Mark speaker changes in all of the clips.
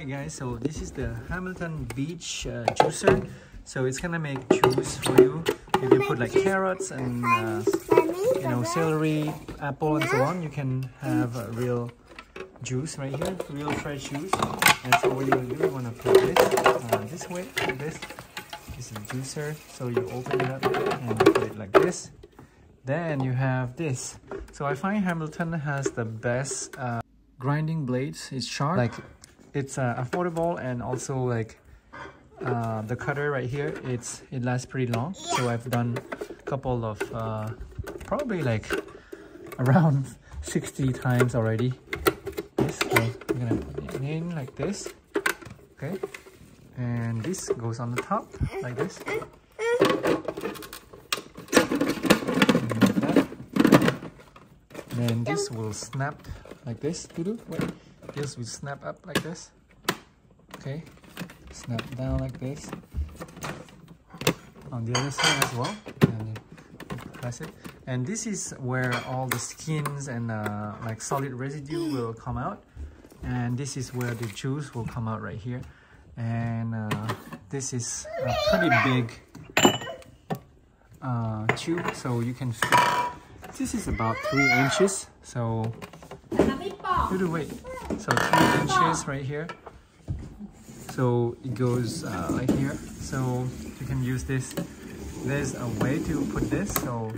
Speaker 1: Alright guys, so this is the Hamilton Beach juicer. So it's gonna make juice for you. If you put like carrots and you know, celery, apple and so on, you can have a real juice right here, real fresh juice. And so what you want to do, you want to put this way, like this. This is a juicer, so you open it up and put it like this. Then you have this. So I find Hamilton has the best grinding blades. It's sharp, like it's affordable, and also like the cutter right here, it lasts pretty long. So I've done a couple of probably like around 60 times already. So I'm gonna put it in like this, okay, and this goes on the top like this. And this will snap like this. Wait, this will snap up like this. Okay, snap down like this. On the other side as well, and you press it. And this is where all the skins and like solid residue will come out. And this is where the juice will come out right here. And this is a pretty big tube, so you can fit. This is about 3 inches. So wait. So 3 inches right here. So it goes like here. So you can use this. There's a way to put this. So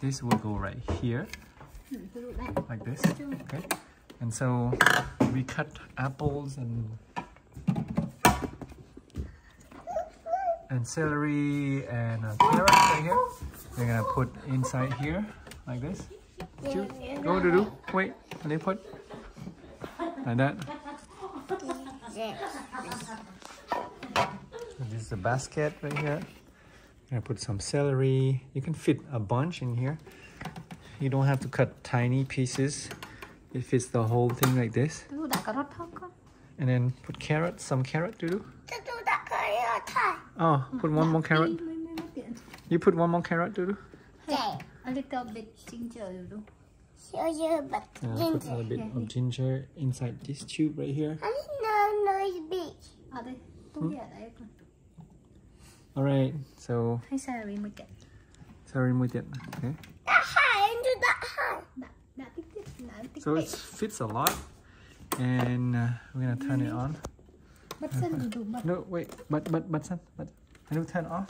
Speaker 1: this will go right here, like this. Okay. And so we cut apples and celery and carrots right here. We're gonna put inside here like this. Go, Dudu. Wait, let me put like that. So this is the basket right here. I'm gonna put some celery. You can fit a bunch in here. You don't have to cut tiny pieces. It fits the whole thing like this. And then put carrot, some carrot, Dudu. Oh, put one more carrot. You put one more carrot, Dudu.
Speaker 2: A little bit ginger, Dudu.
Speaker 1: Put a little bit of ginger inside this tube right here. Alright, so celery muy tiện. Okay. So it fits a lot, and we're gonna turn it on. No, wait, but I do turn off.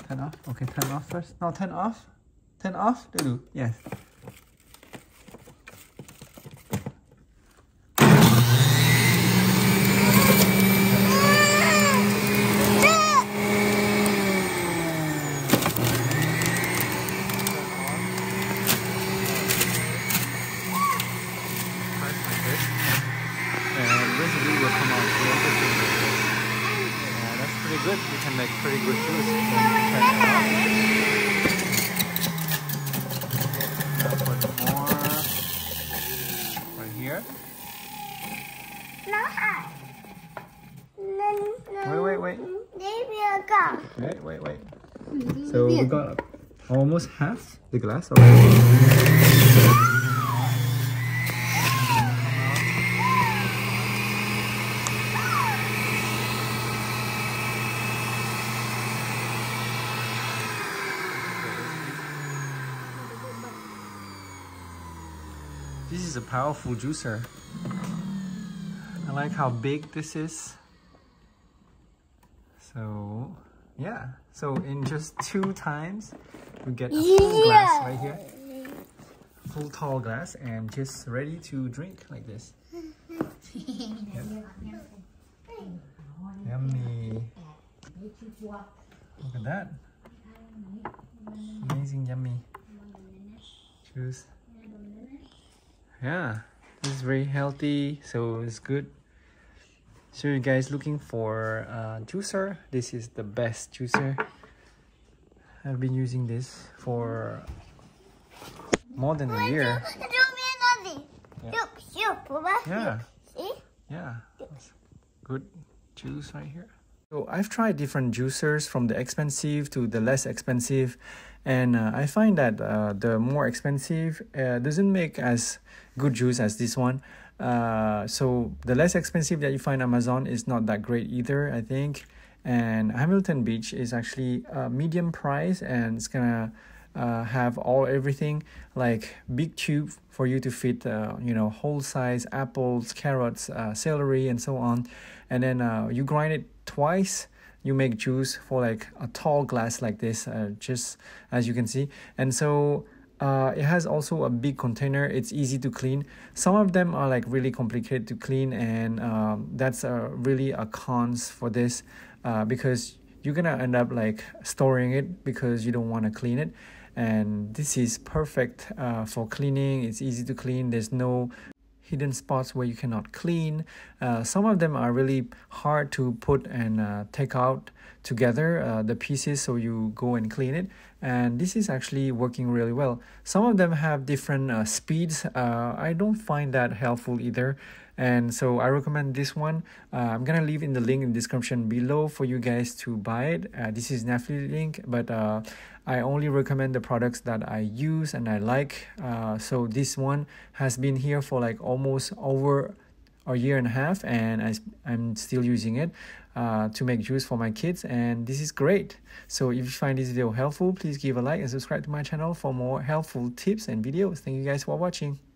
Speaker 1: Turn off. Okay, turn off first. No, turn off. Turn off. Do yes. Good, you can make pretty good juice. Now put more right here. Wait. So we got almost half the glass already. This is a powerful juicer. I like how big this is. So yeah, so in just 2 times we get a full glass right here, full tall glass, and just ready to drink like this. Yeah. Yummy. Look at that. Amazing yummy juice. Yeah, this is very healthy, so it's good. So you guys looking for a juicer, this is the best juicer. I've been using this for more than a year. Yeah, good juice right here. So I've tried different juicers from the expensive to the less expensive, and I find that the more expensive doesn't make as good juice as this one. So the less expensive that you find Amazon is not that great either, I think. And Hamilton Beach is actually a medium price, and it's gonna have everything like big tube for you to fit whole size apples, carrots, celery, and so on. And then you grind it twice. You make juice for like a tall glass like this, just as you can see. And so it has also a big container. It's easy to clean. Some of them are like really complicated to clean, and that's really a cons for this, because you're gonna end up like storing it because you don't want to clean it. And this is perfect for cleaning. It's easy to clean. There's no hidden spots where you cannot clean. Some of them are really hard to put and take out together, the pieces, so you go and clean it. And this is actually working really well. Some of them have different speeds. I don't find that helpful either. And so I recommend this one. I'm gonna leave in the link in the description below for you guys to buy it. This is an affiliate link, but I only recommend the products that I use and I like. So this one has been here for like almost over a year and a half, and I'm still using it to make juice for my kids, and this is great. So if you find this video helpful, please give a like and subscribe to my channel for more helpful tips and videos. Thank you guys for watching.